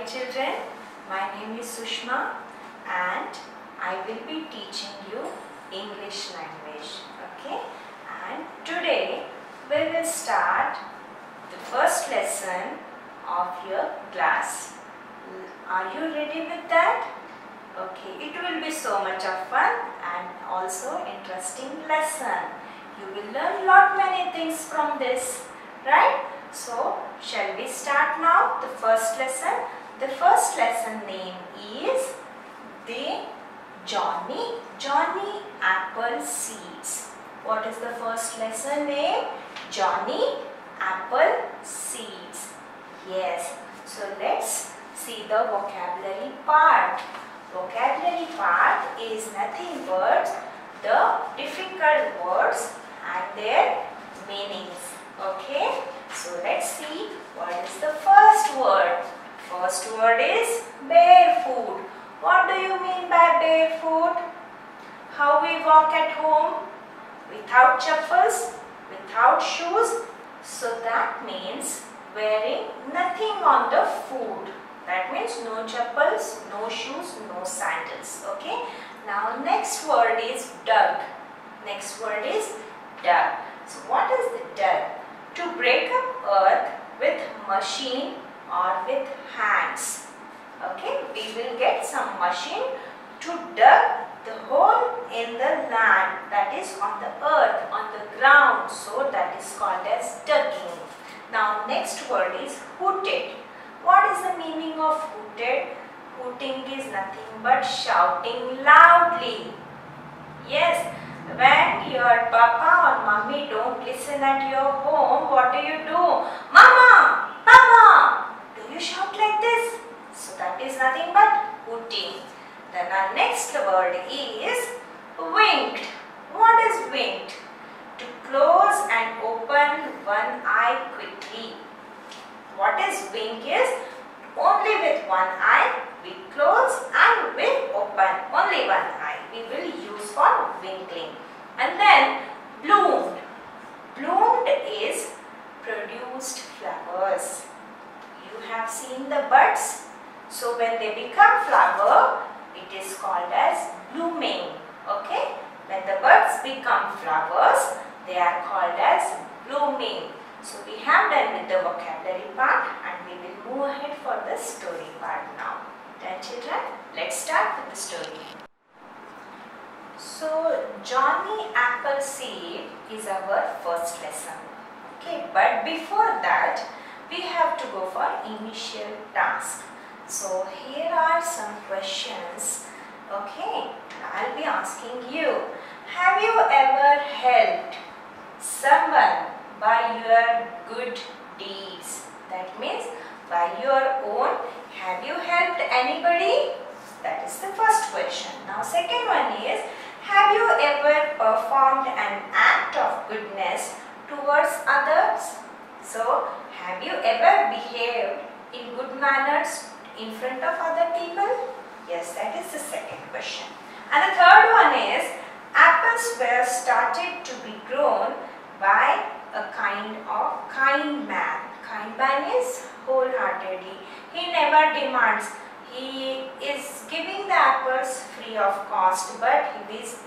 children, my name is Sushma and I will be teaching you English language. Okay, and today we will start the first lesson of your class. Are you ready with that? Okay, it will be so much of fun and also interesting lesson. You will learn lot many things from this, right? So, shall we start now the first lesson? The first lesson name is the Johnny Apple Seeds. What is the first lesson name? Johnny Apple Seeds. Yes. So, let's see the vocabulary part. Vocabulary part is nothing but the difficult words and their meanings. Okay. So let's see what is the first word. First word is barefoot. What do you mean by barefoot? How we walk at home? Without chappals, without shoes. So that means wearing nothing on the foot. That means no chappals, no shoes, no sandals. Okay. Now next word is dug. Next word is dug. So what is the dug? To break up earth with machine or with hands. Okay, we will get some machine to dug the hole in the land, that is on the earth, on the ground. So that is called as digging. Now next word is hooted. What is the meaning of hooted? Hooting is nothing but shouting loudly. Yes. When your papa or mommy don't listen at your home, what do? Mama! Papa! Do you shout like this? So that is nothing but hooting. Then our next word is winked. What is winked? To close and open one eye quickly. What is wink is? Only with one eye we close and we open. Only one eye we will use for winking. And then bloomed. Bloomed is produced flowers. You have seen the buds. So when they become flower, it is called as blooming. Okay? When the buds become flowers, they are called as blooming. So we have done with the vocabulary part and we will move ahead for the story part now. Then children, let's start with the story. So Johnny Appleseed is our first lesson. Okay, but before that we have to go for initial task. So here are some questions. Okay, I'll be asking you. Have you ever helped someone by your good deeds? That means by your own. Have you helped anybody? That is the first question. Now second one is, have you ever performed an act of goodness towards others? So have you ever behaved in good manners in front of other people? Yes, that is the second question. And the third one is, apples were started to be grown by a kind man. Kind man is wholeheartedly. He never demands. He is giving the apples free of cost, but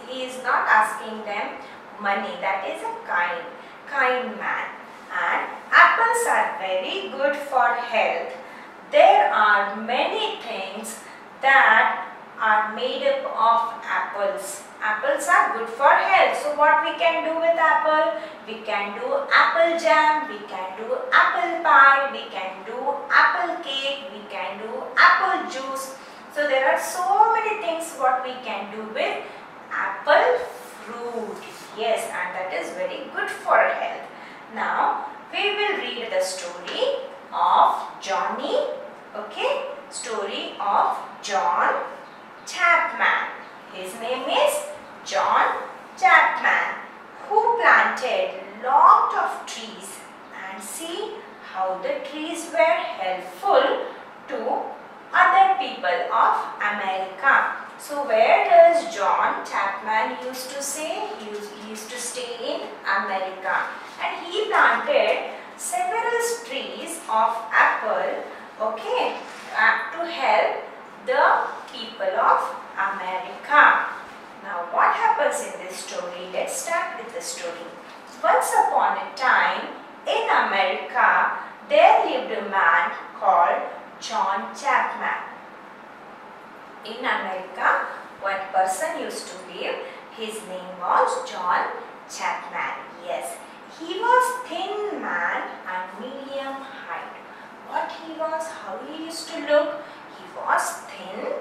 he is not asking them money. That is a kind man. And apples are very good for health. There are many things that are made up of apples. Apples are good for health. So what we can do with apple? We can do apple jam, we can do apple pie, we can do apple cake, we can do apple juice. So there are so many things what we can do with apple fruit. Yes, and that is very good for health. Now we will read the story of Johnny. Okay, story of John Chapman. His name is John Chapman, who planted lot of trees, and see how the trees were helpful to other people of America. So where does John Chapman used to stay? He used to stay in America, and he planted several trees of apple. Okay, to help the people of America. Now what happens in this story? Let's start with the story. Once upon a time in America, there lived a man called John Chapman. In America, one person used to live. His name was John Chapman. Yes, he was thin man and medium height. What he was, how he used to look? He was thin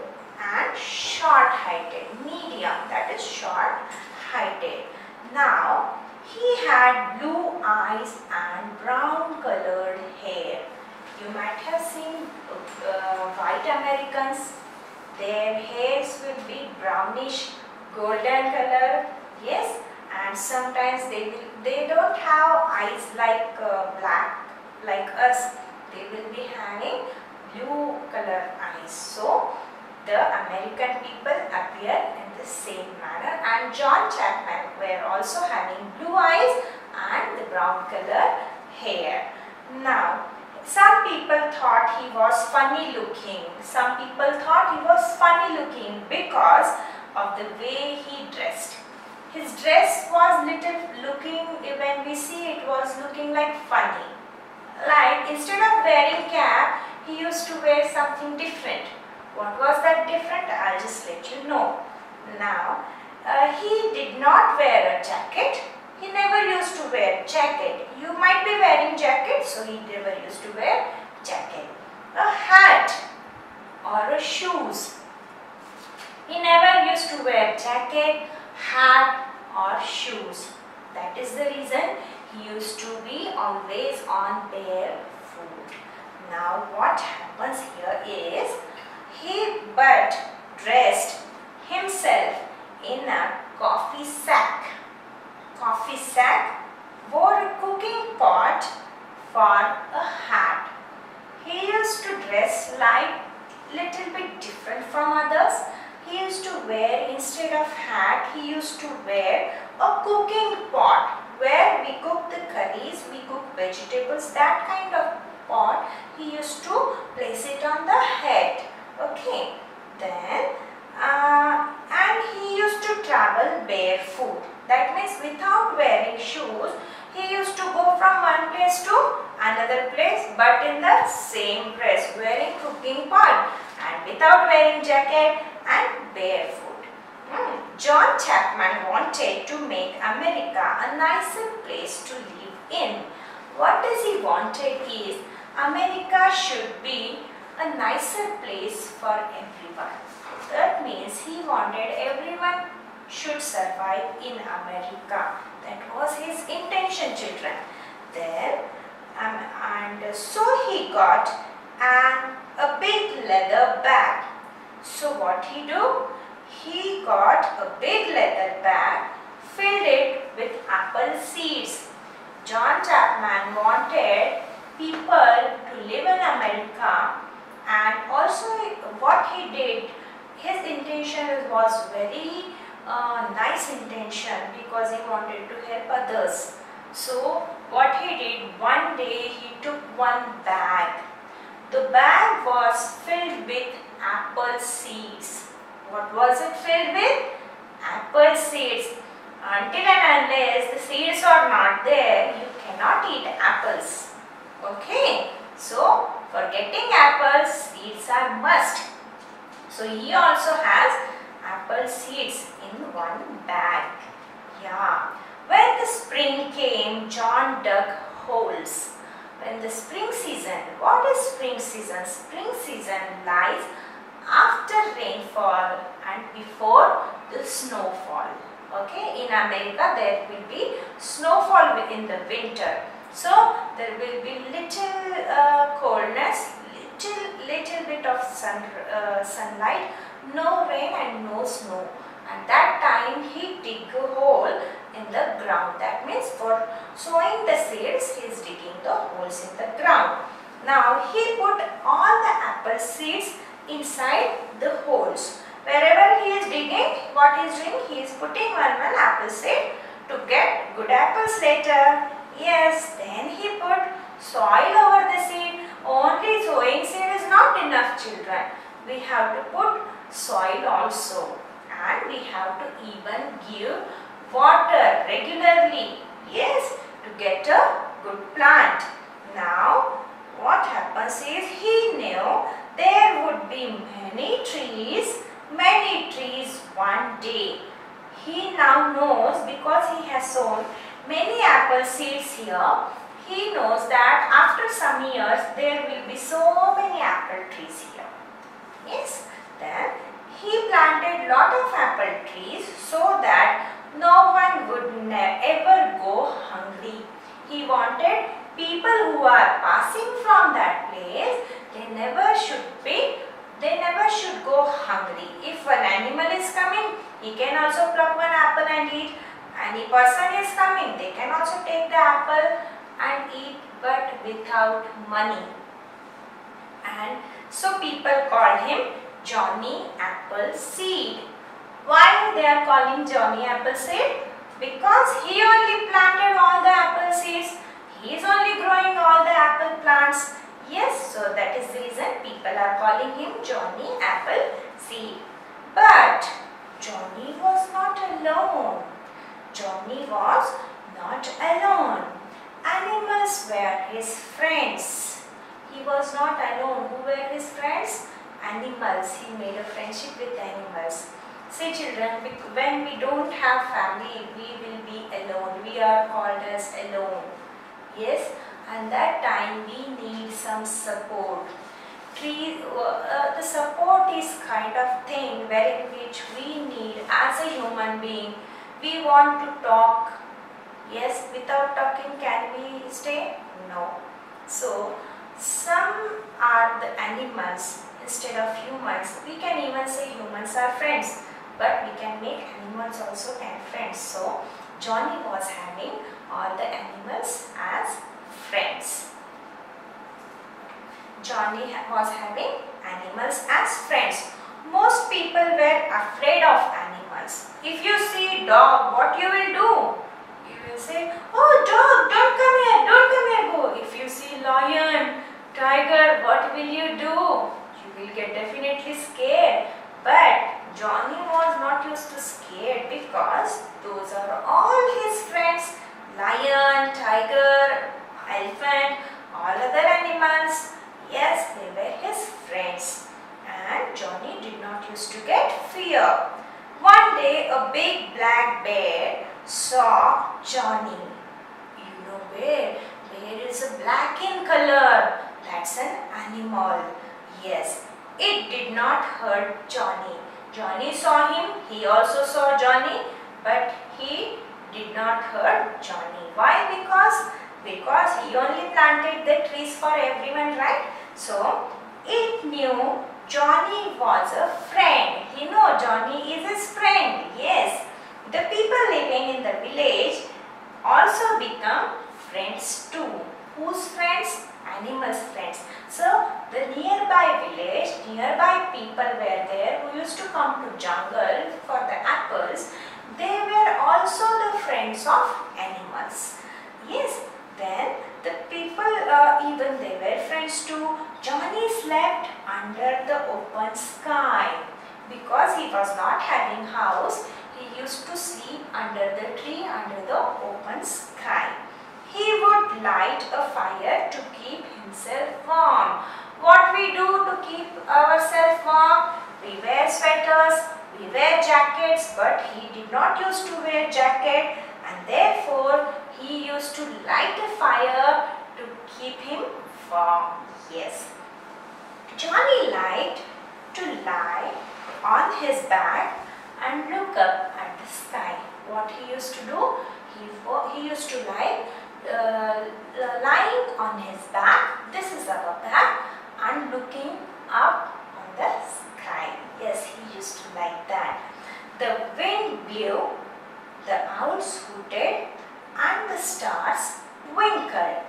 and short-heighted. Medium, that is short-heighted. Now, he had blue eyes and brown colored hair. You might have seen white Americans. Their hairs will be brownish golden color. Yes, and sometimes they don't have eyes like black like us. They will be having blue color eyes. So the American people appear in the same manner, and John Chapman were also having blue eyes and the brown color hair. Now, some people thought he was funny looking. Some people thought he was funny looking because of the way he dressed. His dress was little looking, when we see it was looking like funny. Like instead of wearing cap, he used to wear something different. What was that different? I'll just let you know. Now, he did not wear a jacket. He never used to wear jacket. You might be wearing jacket, so he never used to wear jacket. A hat or a shoes. He never used to wear jacket, hat or shoes. That is the reason he used to be always on barefoot. Now what happens here is he but dressed himself in a coffee sack. Coffee sack, wore a cooking pot for a hat. He used to dress like little bit different from others. He used to wear, instead of hat, he used to wear a cooking pot where we cook the curries, we cook vegetables, that kind of pot. He used to place it on the head. Okay, then and he used to travel barefoot. That means without wearing shoes, he used to go from one place to another place, but in the same dress, wearing cooking pot and without wearing jacket and barefoot. John Chapman wanted to make America a nicer place to live in. What does he wanted is America should be a nicer place for everyone. That means he wanted everyone should survive in America. That was his intention, children. Then, and so he got a big leather bag. So what he do? He got a big leather bag, filled it with apple seeds. John Chapman wanted people to live in America, and also what he did, his intention was very nice intention, because he wanted to help others. So what he did, one day he took one bag. The bag was filled with apple seeds. What was it filled with? Apple seeds. Until and unless the seeds are not there, you cannot eat apples. Okay. So for getting apples, seeds are must. So he also has apple seeds in one bag. Yeah. When the spring came, John dug holes. When the spring season, what is spring season? Spring season lies after rainfall and before the snowfall. Okay, in America there will be snowfall in the winter. So there will be little coldness, little bit of sunlight, no rain and no snow. And that time he dig a hole in the ground. That means for sowing the seeds, he is digging the holes in the ground. Now he put all the apple seeds inside the holes. Wherever he is digging, what he is doing? He is putting one apple seed to get good apples later. Yes, then he put soil over the seed. Only sowing seed is not not enough, children. We have to put soil also, and we have to even give water regularly. Yes, to get a good plant. Now, what happens is he knew there would be many trees one day. He now knows, because he has sown many apple seeds here, he knows that after some years there will be so many apple trees here. Yes, then he planted lot of apple trees so that no one would ever go hungry. He wanted people who are passing from that place, they never should go hungry. If an animal is coming, he can also pluck one apple and eat. Any person is coming, they can also take the apple and eat, but without money. And so people call him Johnny Appleseed. Why they are calling Johnny Appleseed? Because he only planted all the apple seeds. He is only growing all the apple plants. Yes, so that is the reason people are calling him Johnny Appleseed. But Johnny was not alone. Johnny was not alone. Animals were his friends. He was not alone. Who were his friends? Animals. He made a friendship with animals. See children, when we don't have family, we will be alone. We are called as alone. Yes, and that time we need some support. The support is kind of thing wherein which we need as a human being. We want to talk. Yes, without talking can we stay? No. So, some are the animals instead of humans. We can even say humans are friends, but we can make animals also friends. So, Johnny was having all the animals as friends. Johnny was having animals as friends. Most people were afraid of animals. If you see dog, what you will do? You will say, oh dog, don't come here, go. If you see lion, tiger, what will you do? You will get definitely scared. But Johnny was not used to scared because those are all his friends. Lion, tiger, elephant, all other animals. Yes, they were his friends. And Johnny did not used to get fear. One day a big black bear saw Johnny. You know bear? Bear is a black in color. That's an animal. Yes, it did not hurt Johnny. Johnny saw him, he also saw Johnny, but he did not hurt Johnny. Why? Because he only planted the trees for everyone, right? So, it knew Johnny was a friend. He knew Johnny is his friend. Yes, the people living in the village also become friends too. Whose friends? Animals' friends. So, the nearby village, nearby people were there who used to come to jungle for the apples. They were also the friends of animals. Yes, then the people even they were friends too. Johnny slept under the open sky because he was not having house. He used to sleep under the tree, under the open sky. He would light a fire to keep himself warm. What we do to keep ourselves warm? We wear sweaters, we wear jackets, but he did not used to wear jacket, and therefore he used to light a fire to keep him warm. Yes. Johnny liked to lie on his back and look up at the sky. What he used to do? He used to lie lying on his back. This is our back, and looking up on the sky. Yes, he used to like that. The wind blew, the owls hooted, and the stars twinkled.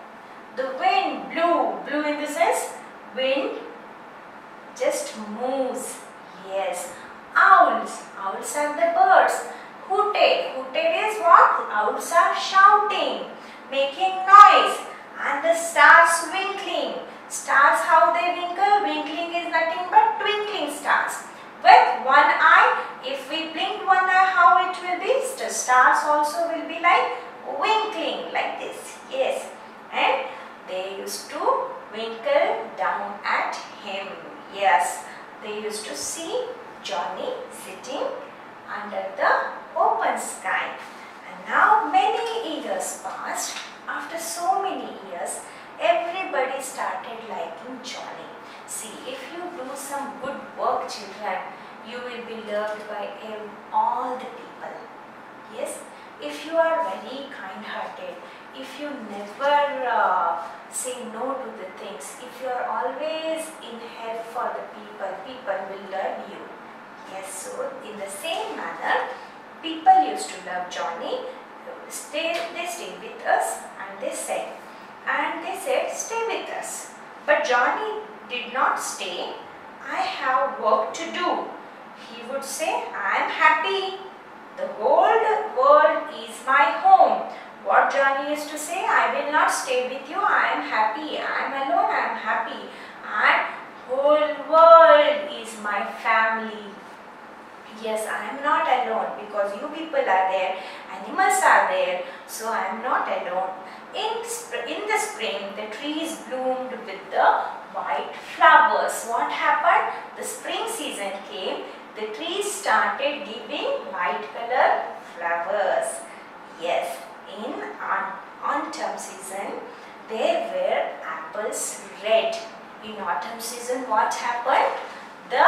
The wind blew in the sense wind just moves. Yes, owls are the birds. Hooted is what? Owls are shouting, making noise, and the stars twinkling. Stars they winkle? Winkling is nothing but twinkling stars. With one eye, if we blink one eye, how it will be? The stars also will be like winkling like this. Yes. And they used to winkle down at him. Yes. They used to see Johnny sitting under the open sky. And now many years passed. After so many years, everybody started liking Johnny. See, if you do some good work, children, you will be loved by all the people. Yes, if you are very kind-hearted, if you never say no to the things, if you are always in help for the people, people will love you. Yes, so in the same manner, people used to love Johnny. They stayed with us and they said, stay with us. But Johnny did not stay. I have work to do. He would say, I am happy. The whole world is my home. What Johnny used to say, I will not stay with you. I am happy. I am alone. I am happy. And whole world is my family. Yes, I am not alone because you people are there, animals are there, so I am not alone. In the spring, the trees bloomed with the white flowers. What happened? The spring season came, the trees started giving white color flowers. Yes, in autumn season, there were apples red. In autumn season, what happened? The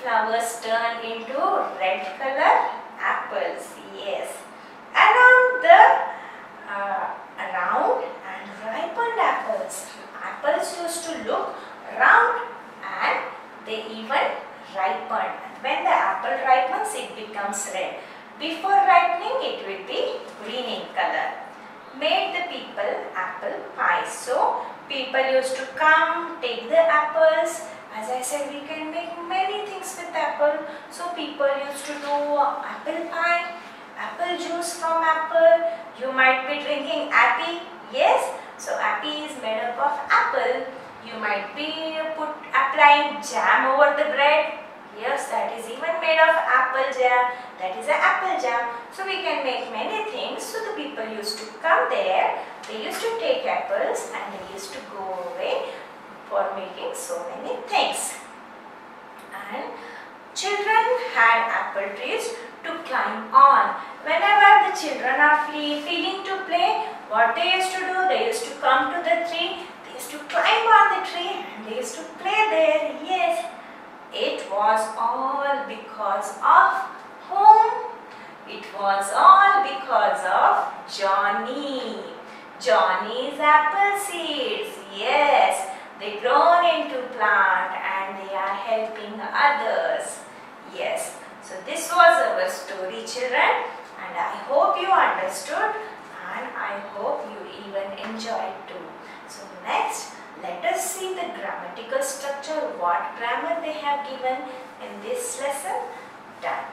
flowers turned into red color apples. Yes. Round and ripened apples. Apples used to look round and they even ripened. When the apple ripens, it becomes red. Before ripening, it will be green in color. Made the people apple pie. So, people used to come, take the apples. As I said, we can make many things with apple. So people used to do apple pie, apple juice from apple. You might be drinking appy. Yes. So appy is made up of apple. You might be applying jam over the bread. Yes, that is even made of apple jam. That is an apple jam. So we can make many things. So the people used to come there. They used to take apples and they used to go away for making so many things. And children had apple trees to climb on. Whenever the children are feeling to play, what they used to do? They used to come to the tree, they used to climb on the tree and they used to play there. Yes, it was all because of whom? It was all because of Johnny. Johnny's apple seeds. Yes. They grown into plant and they are helping others. Yes. So this was our story, children, and I hope you understood and I hope you even enjoyed too. So next, let us see the grammatical structure, what grammar they have given in this lesson. Done.